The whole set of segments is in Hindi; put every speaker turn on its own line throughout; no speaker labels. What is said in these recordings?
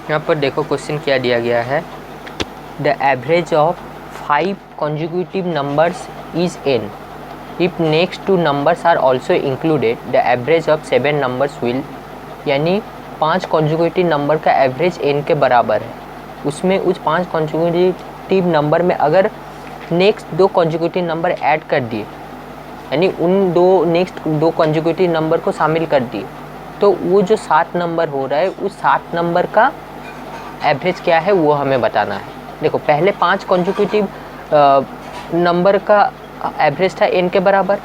यहाँ पर देखो क्वेश्चन क्या दिया गया है, the average of 5 consecutive numbers is n. If next two numbers are also included, the average of 7 numbers will, यानी 5 consecutive नंबर का एवरेज n के बराबर है। उसमें उस 5 consecutive नंबर में अगर नेक्स्ट 2 consecutive नंबर ऐड कर दिए, यानी उन नेक्स्ट 2 consecutive नंबर को शामिल कर दिए, तो वो जो 7 नंबर हो रहा है उस 7 नंबर का एवरेज क्या है वो हमें बताना है। देखो पहले 5 कॉन्जिक्यूटिव नंबर का एवरेज था n के बराबर,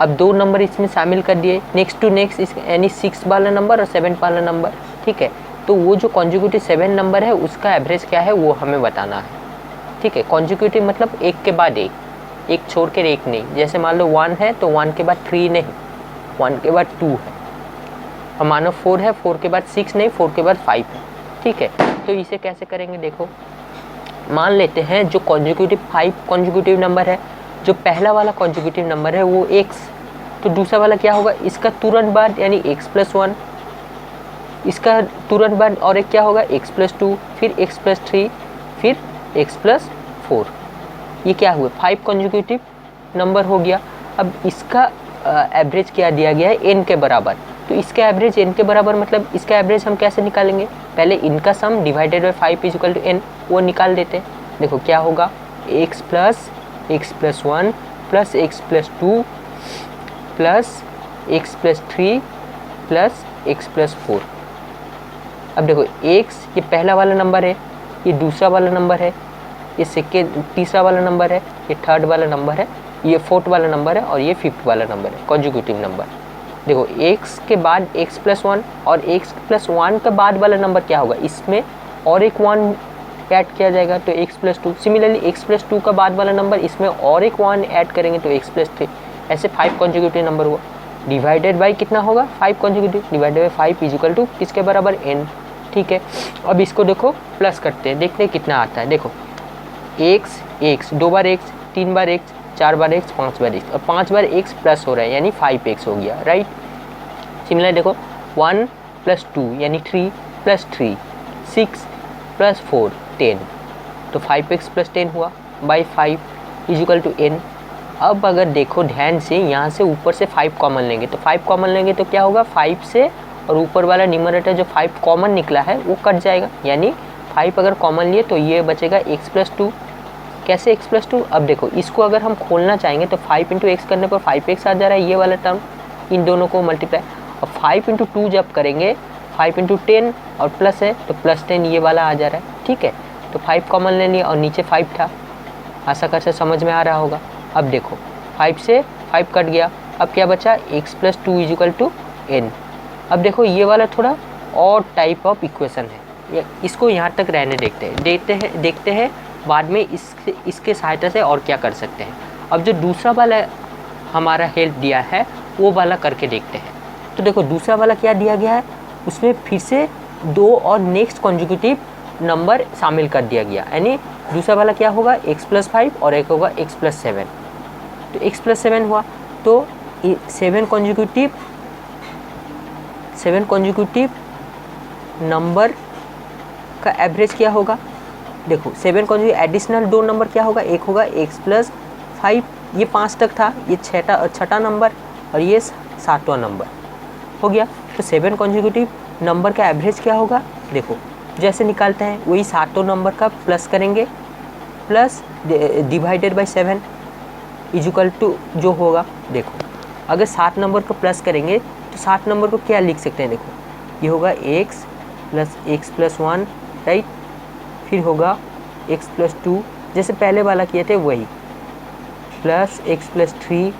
अब 2 नंबर इसमें शामिल कर दिए नेक्स्ट टू नेक्स्ट, यानी 6 वाला नंबर और 7 वाला नंबर, ठीक है। तो वो जो कॉन्जिक्यूटिव 7 नंबर है उसका एवरेज क्या है वो हमें बताना है, ठीक है। कॉन्जिक्यूटिव मतलब एक के बाद एक छोड़ कर एक नहीं। जैसे मान लो 1 है तो 1 के बाद 3 नहीं, 1 के बाद 2 है। और मानो 4 है, 4 के बाद 6 नहीं, 4 के बाद 5 है, ठीक है। तो इसे कैसे करेंगे, देखो मान लेते हैं जो कॉन्जिक्यूटिव 5 कॉन्जिक्यूटिव नंबर है, जो पहला वाला कॉन्जिक्यूटिव नंबर है वो x, तो दूसरा वाला क्या होगा, इसका तुरंत बाद यानी x+1, इसका तुरंत बाद और एक क्या होगा x+2, फिर x+3, फिर x+4। ये क्या हुआ 5 कॉन्जिक्यूटिव नंबर हो गया। अब इसका एवरेज क्या दिया गया है n के बराबर, तो इसका एवरेज n के बराबर मतलब इसका एवरेज हम कैसे निकालेंगे, पहले इनका sum divided by 5 equal to n, वो निकाल देते हैं। देखो क्या होगा x plus x+1 plus x+2 plus x+3 plus x+4। अब देखो x ये पहला वाला नंबर है, ये दूसरा वाला नंबर है, ये सेकेंड तीसरा वाला नंबर है, ये थर्ड वाला नंबर है, ये फोर्थ वाला नंबर है और ये फिफ्थ वाला नंबर है कॉन्जिक्यूटिव नंबर। देखो x के बाद x+1 और x+1 के बाद वाला नंबर क्या होगा, इसमें और एक 1 ऐड किया जाएगा तो x+2। सिमिलरली x+2 का बाद वाला नंबर इसमें और एक 1 ऐड करेंगे तो x+3। ऐसे 5 कॉन्जिक्यूटिव नंबर हुआ, डिवाइडेड बाई कितना होगा 5 consecutive, divided by 5 equal to किसके बराबर n, ठीक है। अब इसको देखो प्लस करते हैं, देखते हैं कितना आता है। देखो x 2 बार x, 3 बार x, 4 बार x, 5 बार x, और 5 बार x प्लस हो रहा है यानी 5x हो गया, राइट। सिमिलर देखो 1 + 2 यानी 3 + 3 6 + 4 10, तो 5x + 10 हुआ बाई 5 इक्वल टू n। अब अगर देखो ध्यान से यहाँ से ऊपर से 5 कॉमन लेंगे, तो 5 कॉमन लेंगे तो क्या होगा 5 से और ऊपर वाला न्यूमरेटर जो 5 कॉमन निकला है वो कट जाएगा, यानी 5 अगर कॉमन लिए तो ये बचेगा x+2। कैसे x+2, अब देखो इसको अगर हम खोलना चाहेंगे तो 5 × x करने पर 5x आ जा रहा है, ये वाला टर्म इन दोनों को मल्टीप्लाई। और 5 × 2 जब करेंगे 5 × 10 और प्लस है तो +10 ये वाला आ जा रहा है, ठीक है। तो 5 कॉमन ले लिया और नीचे 5 था, आशा कर से समझ में आ रहा होगा। अब देखो 5 से 5 कट गया, अब क्या बचा x+2 इक्वल टू n। अब देखो ये वाला थोड़ा और टाइप ऑफ इक्वेशन है, इसको यहाँ तक रहने देखते हैं बाद में इसके सहायता से और क्या कर सकते हैं। अब जो दूसरा वाला हमारा हेल्प दिया है वो वाला करके देखते हैं। तो देखो दूसरा वाला क्या दिया गया है, उसमें फिर से 2 और नेक्स्ट कॉन्जिक्यूटिव नंबर शामिल कर दिया गया, यानी दूसरा वाला क्या होगा x+5 और एक होगा x+7। तो x+7 हुआ तो 7 कॉन्जिक्यूटिव नंबर का एवरेज क्या होगा। देखो 7 कॉन्जिक्यूटिव एडिशनल 2 नंबर क्या होगा, एक होगा x+5, ये 5 तक था, ये छठा नंबर और ये 7वां नंबर हो गया। तो 7 कॉन्जिक्यूटिव नंबर का एवरेज क्या होगा, देखो जैसे निकालते हैं वही 7 नंबर का प्लस करेंगे, plus divided by 7 equal to जो होगा। देखो अगर 7 नंबर को प्लस करेंगे तो 7 नंबर को क्या लिख सकते हैं, देखो ये होगा x + x+1, राइट, फिर होगा x+2 जैसे पहले वाला किए थे वही, प्लस x+3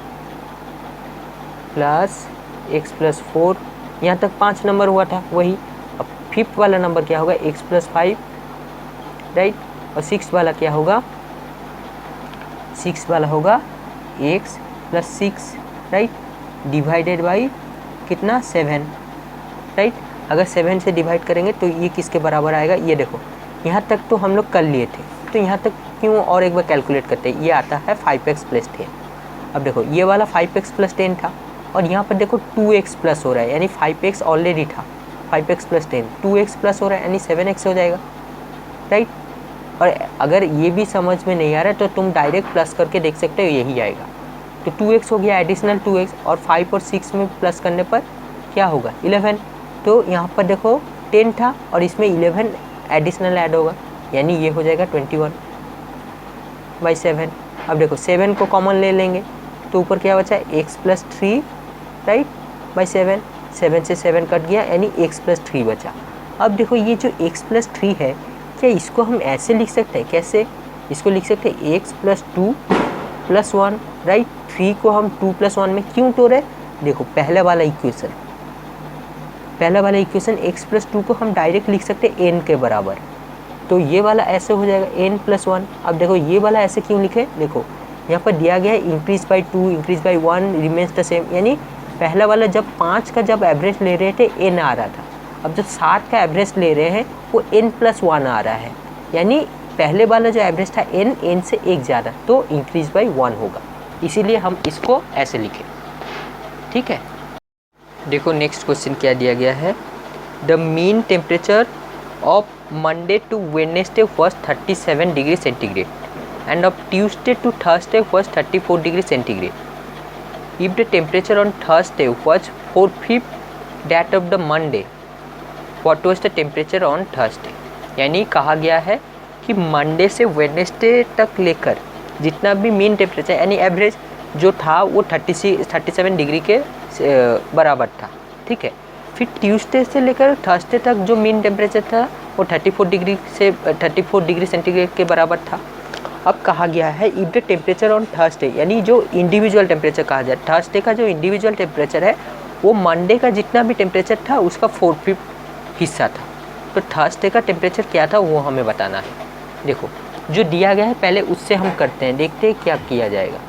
प्लस x+4, यहाँ तक 5 नंबर हुआ था वही। अब फिफ्थ वाला नंबर क्या होगा x+5, राइट, और 6 वाला क्या होगा, 6 वाला होगा x + 6, राइट, डिवाइडेड बाई कितना 7, राइट। अगर 7 से डिवाइड करेंगे तो ये किसके बराबर आएगा, ये देखो यहाँ तक तो हम लोग कर लिए थे, तो यहाँ तक क्यों और एक बार कैलकुलेट करते हैं, ये आता है 5x + 10। अब देखो ये वाला 5x + 10 था और यहाँ पर देखो 2x प्लस हो रहा है, यानी 5x ऑलरेडी था 5x प्लस 10, 2x प्लस हो रहा है यानी 7x हो जाएगा, राइट। और अगर ये भी समझ में नहीं आ रहा है तो तुम डायरेक्ट प्लस करके देख सकते हो, यही आएगा। तो 2x हो गया एडिशनल 2x, और 5 और 6 में प्लस करने पर क्या होगा 11। तो यहाँ पर देखो 10 था और इसमें 11 एडिशनल ऐड होगा, यानी ये हो जाएगा 21/7। अब देखो 7 को कॉमन ले लेंगे तो ऊपर क्या बचा x प्लस 3, राइट, बाई 7। 7 से 7 कट गया यानी x प्लस 3 बचा। अब देखो ये जो x प्लस 3 है, क्या इसको हम ऐसे लिख सकते हैं? कैसे? इसको लिख सकते हैं x प्लस 2 प्लस 1, राइट। 3 को हम 2 प्लस 1 में क्यों तोड़े? देखो पहला वाला इक्वेशन x प्लस 2 को हम डायरेक्ट लिख सकते हैं n के बराबर, तो ये वाला ऐसे हो जाएगा n प्लस 1। अब देखो ये वाला ऐसे क्यों लिखे? देखो यहाँ पर दिया गया है increase by 2, increase by 1 remains the same, यानी पहला वाला जब 5 का जब एवरेज ले रहे थे n आ रहा था, अब जब 7 का एवरेज ले रहे हैं वो n प्लस 1 आ रहा है, यानी पहले वाला जो एवरेज था n से एक ज़्यादा, तो इंक्रीज बाई 1 होगा, इसीलिए हम इसको ऐसे लिखें, ठीक है। देखो नेक्स्ट क्वेश्चन क्या दिया गया है, the mean temperature of Monday to Wednesday was 37 degree centigrade and of Tuesday to Thursday was 34 degree centigrade. If the temperature on Thursday was 4/5 that of the Monday, what was the temperature on Thursday? यानी कहा गया है कि मंडे से वेडनेसडे तक लेकर जितना भी मीन टेम्परेचर यानी एवरेज जो था वो 37 डिग्री के बराबर था, ठीक है। फिर ट्यूसडे से लेकर थर्सडे तक जो मीन टेम्परेचर था वो 34 डिग्री सेंटीग्रेड के बराबर था। अब कहा गया है if the temperature on Thursday, यानी जो इंडिविजुअल टेम्परेचर कहा जाए, थर्सडे का जो इंडिविजुअल टेम्परेचर है वो मंडे का जितना भी टेम्परेचर था उसका 4/5 हिस्सा था। तो थर्सडे का टेम्परेचर क्या था वो हमें बताना है। देखो जो दिया गया है पहले उससे हम करते हैं, देखते हैं क्या किया जाएगा,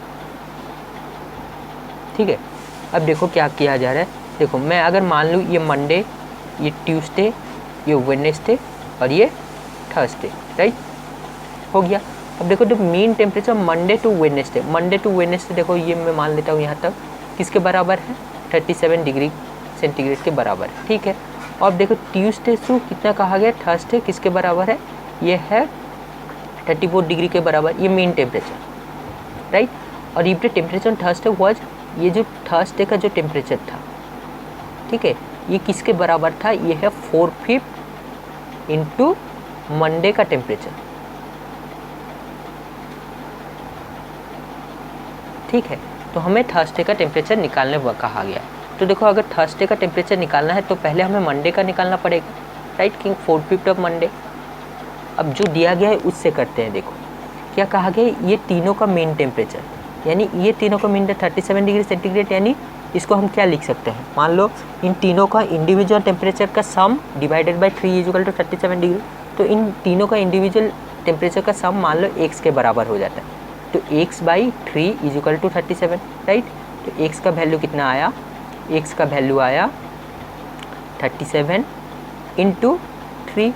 ठीक है। अब देखो क्या किया जा रहा है, देखो मैं अगर मान लूँ ये मंडे, ये ट्यूसडे, ये वेडनेसडे और ये थर्सडे, राइट, हो गया। अब देखो जो mean temperature Monday to Wednesday देखो ये मैं मान लेता हूँ यहाँ तक किसके बराबर है 37 डिग्री सेंटीग्रेड के बराबर है, ठीक है। और देखो ट्यूसडे टू कितना कहा गया थर्सडे किसके बराबर है, ये है 34 डिग्री के बराबर, ये मीन टेम्परेचर, राइट। और if the temperature Thursday was, ये जो थर्सडे का जो टेम्परेचर था, ठीक है, ये किसके बराबर था, ये है 4/5 इंटू मंडे का टेम्परेचर, ठीक है। तो हमें थर्सडे का टेम्परेचर निकालने कहा गया। तो देखो अगर थर्सडे का टेम्परेचर निकालना है तो पहले हमें मंडे का निकालना पड़ेगा, राइट, कि 4/5 ऑफ मंडे। अब जो दिया गया है उससे करते हैं। देखो क्या कहा गया, ये तीनों का मेन टेम्परेचर, यानी ये तीनों का मीन 37 डिग्री सेंटीग्रेड, यानी इसको हम क्या लिख सकते हैं, मान लो इन तीनों का इंडिविजुअल टेम्परेचर का सम डिवाइडेड बाई 3 = 37 डिग्री। तो इन तीनों का इंडिविजुअल टेम्परेचर का सम मान लो x के बराबर हो जाता है, तो x/3 = 37, राइट। तो x का वैल्यू कितना आया, x का वैल्यू आया 37 इंटू 3,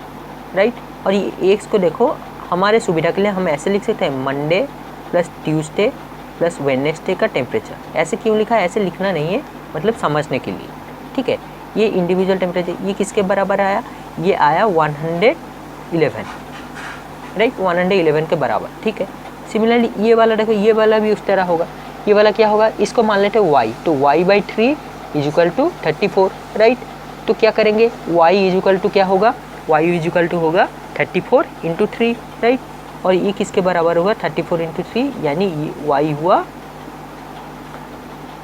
राइट। और ये x को देखो हमारे सुविधा के लिए हम ऐसे लिख सकते हैं Monday plus Tuesday plus Wednesday का टेम्परेचर। ऐसे क्यों लिखा है, ऐसे लिखना नहीं है, मतलब समझने के लिए, ठीक है। ये इंडिविजुअल टेम्परेचर ये किसके बराबर आया, ये आया 111, राइट, 111 के बराबर, ठीक है। सिमिलरली ये वाला देखो, ये वाला भी उस तरह होगा। ये वाला क्या होगा, इसको मान लेते हैं y, तो y/3 = 34, राइट। तो क्या करेंगे, y क्या होगा, y होगा 34 इंटू 3, राइट। और ये किसके बराबर होगा 34 इंटू 3, यानी y हुआ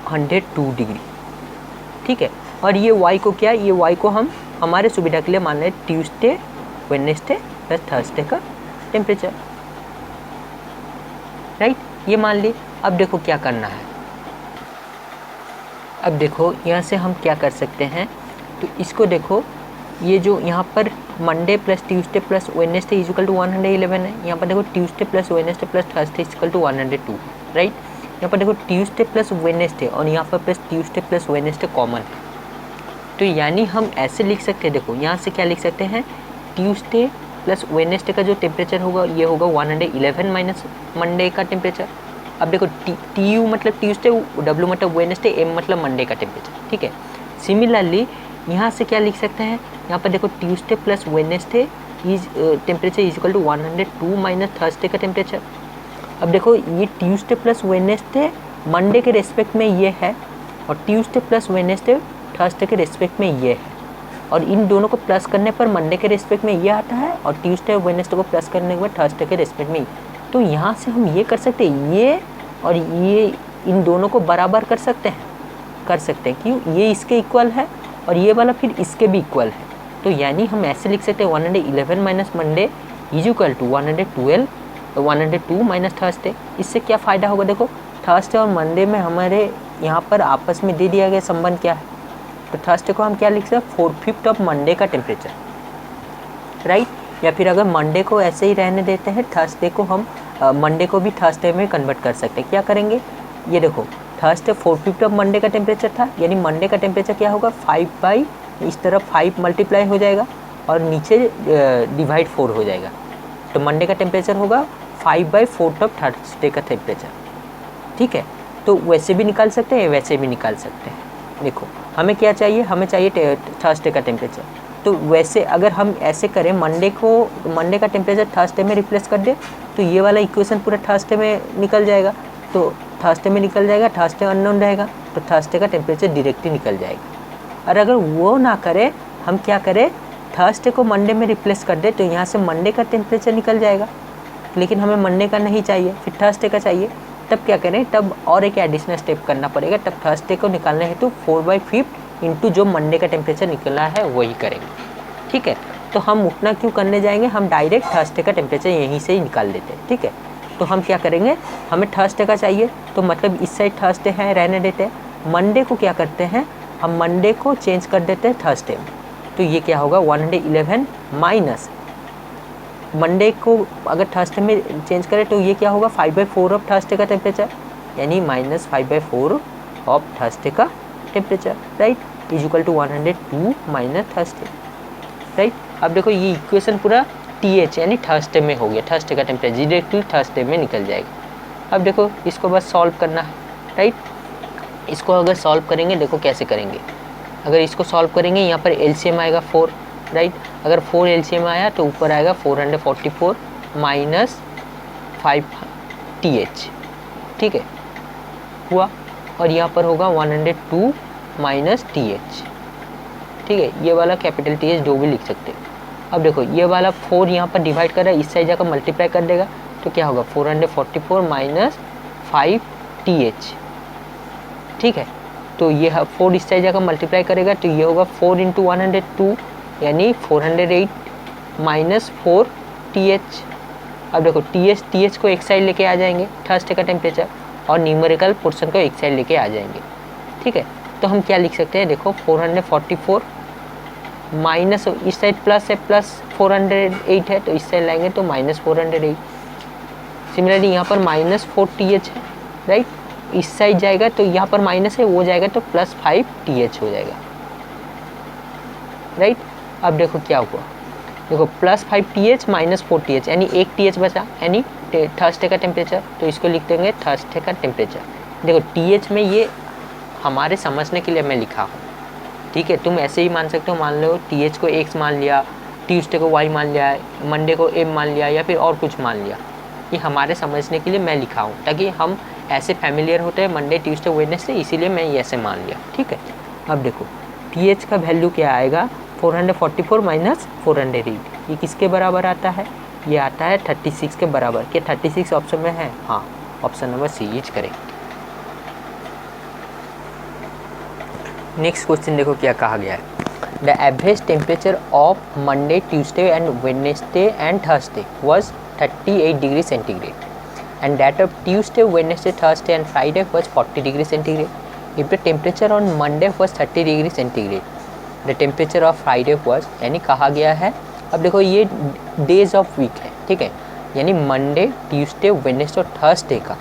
102 डिग्री, ठीक है। और ये y को क्या, ये y को हम हमारे सुविधा के लिए मान लें ट्यूसडे वेडनेसडे प्लस थर्सडे का टेम्परेचर, राइट, ये मान ली। अब देखो क्या करना है, अब देखो यहाँ से हम क्या कर सकते हैं, तो इसको देखो ये जो यहाँ पर Monday plus Tuesday plus Wednesday = 111 है, यहाँ पर देखो Tuesday plus Wednesday plus Thursday = 102, right. यहाँ पर देखो ट्यूसडे प्लस वेडनेसडे और यहाँ पर plus Tuesday plus Wednesday common है, तो यानी हम ऐसे लिख सकते हैं। देखो यहाँ से क्या लिख सकते हैं, ट्यूसडे प्लस वेडनेसडे का जो टेम्परेचर होगा ये होगा 111 माइनस मंडे का टेम्परेचर। अब देखो TU मतलब ट्यूसडे, W मतलब वेडनेसडे, M मतलब मंडे का टेम्परेचर, ठीक है। सिमिलरली यहाँ से क्या लिख सकते हैं, यहाँ पर देखो Tuesday plus Wednesday is temperature is equal to 102 minus Thursday का टेम्परेचर। अब देखो ये ट्यूसडे प्लस वेडनेसडे मंडे के रेस्पेक्ट में ये है, और ट्यूसडे प्लस वेडनेसडे थर्सडे के रेस्पेक्ट में ये है, और इन दोनों को प्लस करने पर मंडे के रेस्पेक्ट में ये आता है, और ट्यूसडे और वेडनेसडे को प्लस करने के बाद थर्सडे के रेस्पेक्ट में। तो यहाँ से हम ये कर सकते हैं, ये और ये इन दोनों को बराबर कर सकते हैं क्यों, ये इसके इक्वल है और ये वाला फिर इसके भी इक्वल है। तो यानी हम ऐसे लिख सकते हैं 111 minus Monday is equal to 102 minus Thursday. इससे क्या फ़ायदा होगा, देखो थर्सडे और मंडे में हमारे यहाँ पर आपस में दे दिया गया संबंध क्या है, तो थर्सडे को हम क्या लिख सकते हैं 4/5 ऑफ मंडे का टेम्परेचर, राइट। या फिर अगर मंडे को ऐसे ही रहने देते हैं, थर्सडे को हम मंडे को भी थर्सडे में कन्वर्ट कर सकते हैं। क्या करेंगे, ये देखो थर्सडे 4/5 ऑफ मंडे का टेम्परेचर था, यानी मंडे का टेम्परेचर क्या होगा 5 बाई, इस तरफ 5 मल्टीप्लाई हो जाएगा और नीचे डिवाइड 4 हो जाएगा, तो मंडे का टेम्परेचर होगा 5/4 ऑफ थर्सडे का टेम्परेचर, ठीक है। तो वैसे भी निकाल सकते हैं, वैसे भी निकाल सकते हैं। देखो हमें क्या चाहिए, हमें चाहिए थर्सडे का टेम्परेचर। तो वैसे अगर हम ऐसे करें, मंडे का टेम्परेचर थर्सडे में रिप्लेस कर दे, तो ये वाला इक्वेशन पूरा थर्सडे में निकल जाएगा, तो थर्सडे में निकल जाएगा, थर्सडे अननोन रहेगा, तो थर्सडे का टेम्परेचर डायरेक्टली निकल जाएगा। और अगर वो ना करें, हम क्या करें, थर्सडे को मंडे में रिप्लेस कर दे, तो यहाँ से मंडे का टेम्परेचर निकल जाएगा, लेकिन हमें मंडे का नहीं चाहिए, फिर थर्सडे का चाहिए। तब क्या करें, तब और एक एडिशनल स्टेप करना पड़ेगा, तब थर्सडे को निकालने हेतु 4/5 इंटू जो मंडे का टेम्परेचर निकला है वही करेंगे, ठीक है। तो हम उतना क्यों करने जाएंगे, हम डायरेक्ट थर्सडे का टेम्परेचर यहीं से ही निकाल देते हैं, ठीक है। तो हम क्या करेंगे, हमें थर्सडे का चाहिए, तो मतलब इस साइड थर्सडे है, रहने देते हैं। मंडे को क्या करते हैं, हम मंडे को चेंज कर देते हैं थर्सडे में, तो ये क्या होगा 111 माइनस मंडे को अगर थर्सडे में चेंज करें तो ये क्या होगा 5/4 ऑफ थर्सडे का टेम्परेचर, यानी माइनस 5/4 ऑफ थर्सडे का temperature, right, is equal to 102 minus Thursday, right. अब देखो ये इक्वेशन पूरा TH यानी थर्सडे में हो गया, थर्सडे का टेम्परेचर डायरेक्टली थर्सडे में निकल जाएगा। अब देखो इसको बस सॉल्व करना है, राइट। इसको अगर सॉल्व करेंगे, देखो कैसे करेंगे, अगर इसको सॉल्व करेंगे यहाँ पर LCM आएगा 4, राइट। अगर 4 LCM आया तो ऊपर आएगा 444 माइनस 5 TH, ठीक है, हुआ। और यहाँ पर होगा 102 माइनस TH, ठीक है। ये वाला कैपिटल TH जो भी लिख सकते हैं। अब देखो ये वाला 4 यहाँ पर डिवाइड कर रहा है, इस साइड जाकर मल्टीप्लाई कर देगा, तो क्या होगा 444 माइनस 5 TH, ठीक है। तो ये 4 इस साइड जाकर मल्टीप्लाई करेगा, तो ये होगा 4 इंटू 102 यानी 408 माइनस 4 TH। अब देखो TH को एक साइड लेके आ जाएंगे थर्सडे का टेम्परेचर, और न्यूमेरिकल पोर्शन को एक साइड लेके आ जाएंगे, ठीक है। तो हम क्या लिख सकते हैं, देखो 444 माइनस इस साइड प्लस है, प्लस 408 है, तो इस साइड लाएंगे तो माइनस 408। सिमिलरली यहाँ पर माइनस 4 TH है, राइट, इस साइड जाएगा तो यहाँ पर माइनस है, वो जाएगा तो प्लस 5 TH हो जाएगा, राइट। अब देखो क्या हुआ, देखो प्लस 5 TH माइनस 4 TH यानी 1 TH बचा, यानी थर्सडे का टेम्परेचर, तो इसको लिख देंगे थर्सडे का टेम्परेचर। देखो TH में ये हमारे समझने के लिए मैं लिखा हूँ, ठीक है। तुम ऐसे ही मान सकते हो, मान लो TH को X मान लिया, ट्यूसडे को Y मान लिया, मंडे को M मान लिया, या फिर और कुछ मान लिया, ये हमारे समझने के लिए मैं लिखा हूँ, ताकि हम ऐसे फैमिलियर होते हैं मंडे ट्यूसडे वेडनेसडे, इसीलिए मैं ये ऐसे मान लिया, ठीक है। अब देखो TH का वैल्यू क्या आएगा, 444 माइनस 408, ये किसके बराबर आता है, ये आता है 36 के बराबर। क्या 36 ऑप्शन में है, हाँ, ऑप्शन नंबर C यूज करें। नेक्स्ट क्वेश्चन देखो क्या कहा गया है, the average temperature of Monday Tuesday and Wednesday and Thursday was 38 degree centigrade and that of Tuesday, Wednesday, Thursday and Friday was 40 degree centigrade. If the temperature on Monday was 30 degree centigrade, the temperature of Friday was, यानी कहा गया है, अब देखो ये डेज ऑफ वीक है, ठीक है, यानी मंडे ट्यूसडे वेडनेसडे और थर्सडे का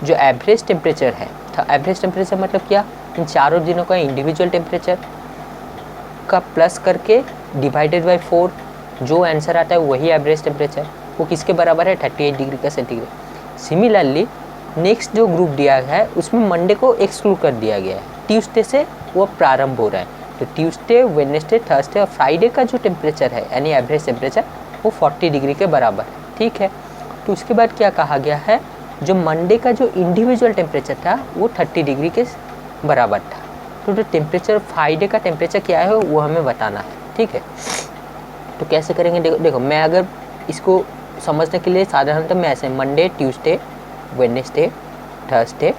जो एवरेज टेम्परेचर है, एवरेज टेम्परेचर मतलब क्या, इन चारों दिनों का इंडिविजुअल टेम्परेचर का प्लस करके डिवाइडेड बाई 4, जो आंसर आता है वही एवरेज टेम्परेचर, वो किसके बराबर है 38 डिग्री का सेंटीग्रेड। सिमिलरली नेक्स्ट जो ग्रुप दिया गया है उसमें मंडे को एक्सक्लूड कर दिया गया है, ट्यूसडे से वो प्रारंभ हो रहा है, तो ट्यूसडे, वेडनेसडे, थर्सडे और फ्राइडे का जो टेम्परेचर है यानी एवरेज टेम्परेचर वो 40 डिग्री के बराबर है, ठीक है। तो उसके बाद क्या कहा गया है, जो मंडे का जो इंडिविजुअल टेम्परेचर था वो 30 डिग्री के बराबर था। तो जो टेम्परेचर फ्राइडे का टेम्परेचर क्या है वो हमें बताना है, ठीक है। तो कैसे करेंगे, देखो मैं अगर इसको समझने के लिए साधारणतः मैं ऐसे मंडे, ट्यूसडे, वेडनेसडे, थर्सडे,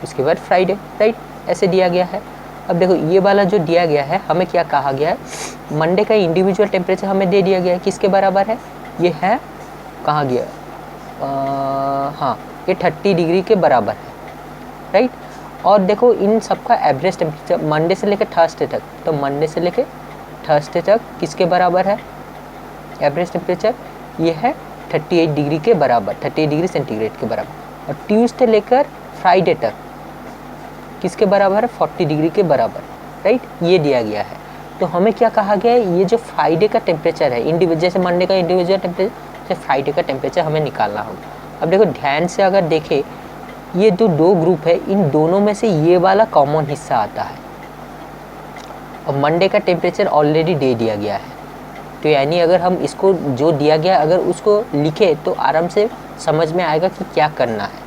उसके बाद फ्राइडे, राइट, ऐसे दिया गया है। अब देखो ये वाला जो दिया गया है हमें क्या कहा गया है, मंडे का इंडिविजुअल टेम्परेचर हमें दे दिया गया है, किसके बराबर है, ये है कहाँ गया, हाँ ये 30 डिग्री के बराबर है, राइट। और देखो इन सबका एवरेज टेम्परेचर मंडे से लेकर थर्सडे तक, तो मंडे से लेकर थर्सडे तक किसके बराबर है एवरेज टेम्परेचर, ये है 38 डिग्री के बराबर, 38 डिग्री सेंटीग्रेड के बराबर। और ट्यूसडे लेकर फ्राइडे तक किसके बराबर है, 40 डिग्री के बराबर, राइट, ये दिया गया है। तो हमें क्या कहा गया है, ये जो फ्राइडे का टेम्परेचर है इंडिविजुअल, जैसे मंडे का इंडिविजुअल टेम्परेचर, जैसे फ्राइडे का टेम्परेचर हमें निकालना होगा। अब देखो ध्यान से अगर देखें, ये जो दो ग्रुप है इन दोनों में से ये वाला कॉमन हिस्सा आता है, और मंडे का टेम्परेचर ऑलरेडी दे दिया गया है। तो यानी अगर हम इसको जो दिया गया अगर उसको लिखे तो आराम से समझ में आएगा कि क्या करना है।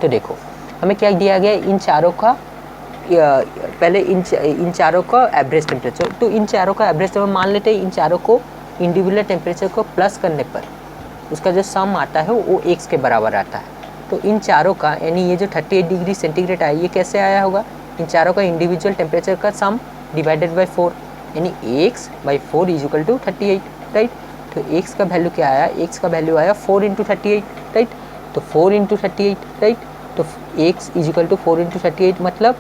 तो देखो हमें क्या दिया गया, इन चारों का पहले इन चारों का एवरेज टेम्परेचर, तो इन चारों का एवरेज टेम्परेचर मान लेते हैं, इन चारों को इंडिविजुअल टेम्परेचर को प्लस करने पर उसका जो सम आता है वो x के बराबर आता है। तो इन चारों का यानी ये जो 38 डिग्री सेंटीग्रेड आया ये कैसे आया होगा, इन चारों का इंडिविजुअल टेम्परेचर का सम डिवाइडेड बाई 4 यानी x by 4 is equal to 38, right. तो x का वैल्यू क्या आया, x का वैल्यू आया 4 इंटू 38, राइट। तो 4 इंटू 38, राइट, तो x is equal to 4 into 38 मतलब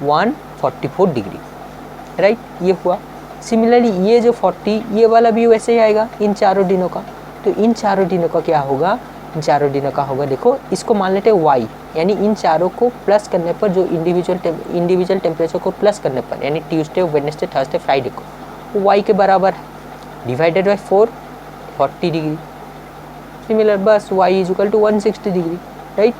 144 डिग्री, राइट, ये हुआ। सिमिलरली ये जो 40 ये वाला भी वैसे ही आएगा इन चारों दिनों का। तो इन चारों दिनों का क्या होगा, इन चारों दिनों का होगा, देखो इसको मान लेते हैं y, यानी इन चारों को प्लस करने पर जो इंडिविजुअल टेम्परेचर को प्लस करने पर यानी ट्यूसडे, वेडनेसडे, थर्सडे, फ्राइडे को y के बराबर है, डिवाइडेड बाई 4 40 डिग्री, सिमिलर बस y is equal to 160 degree, right.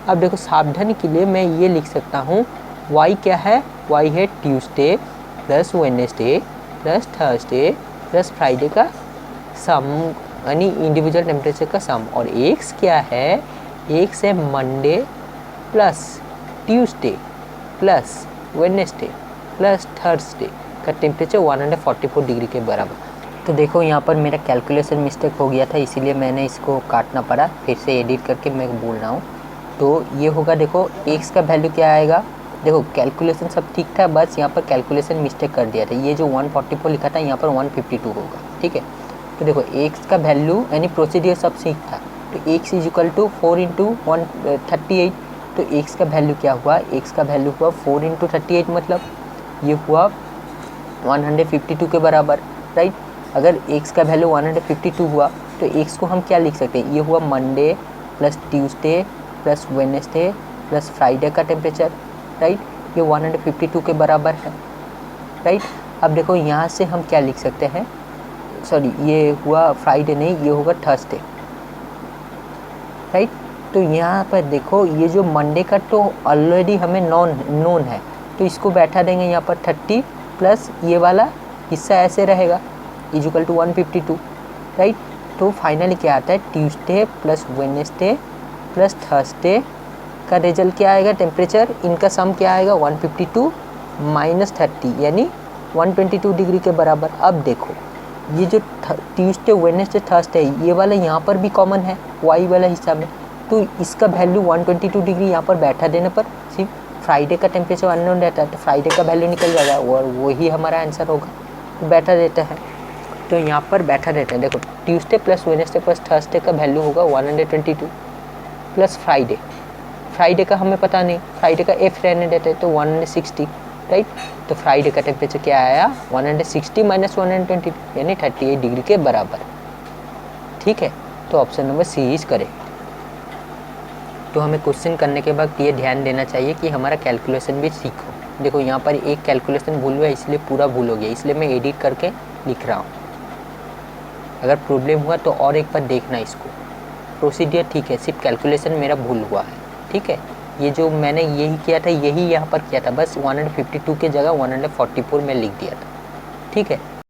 अब देखो सावधानी के लिए मैं ये लिख सकता हूँ y क्या है, y है Tuesday plus Wednesday plus Thursday plus Friday का सम यानी इंडिविजुअल टेम्परेचर का सम, और x क्या है, x है Monday plus Tuesday plus Wednesday plus Thursday का टेम्परेचर 144 डिग्री के बराबर। तो देखो यहाँ पर मेरा कैलकुलेशन मिस्टेक हो गया था, इसीलिए मैंने इसको काटना पड़ा, फिर से एडिट करके मैं बोल रहा हूँ। तो ये होगा, देखो x का वैल्यू क्या आएगा, देखो कैलकुलेशन सब ठीक था, बस यहाँ पर कैलकुलेशन मिस्टेक कर दिया था, ये जो 144 लिखा था यहाँ पर 152 होगा, ठीक है। तो देखो x का वैल्यू यानी प्रोसीडियर सब ठीक था, तो x is equal to 4 into 138, तो x का वैल्यू क्या हुआ, x का वैल्यू हुआ 4 इंटू 38 मतलब ये हुआ 152 के बराबर, राइट। अगर x का वैल्यू 152 हुआ तो x को हम क्या लिख सकते हैं, ये हुआ Monday plus Tuesday plus Wednesday plus Friday का टेम्परेचर, राइट, ये 152 के बराबर है, राइट। अब देखो यहाँ से हम क्या लिख सकते हैं, सॉरी ये हुआ फ्राइडे नहीं, ये होगा थर्सडे, राइट। तो यहाँ पर देखो ये जो मंडे का तो ऑलरेडी हमें नोन है, तो इसको बैठा देंगे यहाँ पर 30 प्लस ये वाला हिस्सा ऐसे रहेगा इज इक्वल टू 152, राइट। तो फाइनली क्या आता है, Tuesday plus Wednesday plus Thursday का रिजल्ट क्या आएगा, टेम्परेचर इनका सम क्या आएगा 152 माइनस 30 यानी 122 डिग्री के बराबर। अब देखो ये जो ट्यूसडे, वेडनेसडे, थर्सडे ये वाला यहाँ पर भी कॉमन है y वाला हिस्सा में, तो इसका वैल्यू 122 डिग्री यहाँ पर बैठा देने पर सिर्फ फ्राइडे का टेम्परेचर अननोन रहता है, तो फ्राइडे का वैल्यू निकल जाएगा और वही हमारा आंसर होगा, तो बैठा देते हैं। तो यहाँ पर बैठा देते हैं, देखो Tuesday plus Wednesday plus Thursday का वैल्यू होगा 122 प्लस फ्राइडे का हमें पता नहीं, फ्राइडे का एफ रहने देते हैं तो 160, राइट। तो फ्राइडे का टेम्परेचर क्या आया 160 माइनस 122 यानी 38 डिग्री के बराबर, ठीक है। तो option number C is correct. तो हमें क्वेश्चन करने के बाद ये ध्यान देना चाहिए कि हमारा कैलकुलेशन भी ठीक हो। देखो यहाँ पर एक कैलकुलेशन भूल हुआ है इसलिए पूरा भूल हो गया, इसलिए मैं एडिट करके लिख रहा हूँ। अगर प्रॉब्लम हुआ तो और एक बार देखना इसको, प्रोसीडियर ठीक है, सिर्फ कैलकुलेशन मेरा भूल हुआ है, ठीक है। ये जो मैंने यही किया था यही यहाँ पर किया था, बस 152 के जगह 144 में लिख दिया था। ठीक है,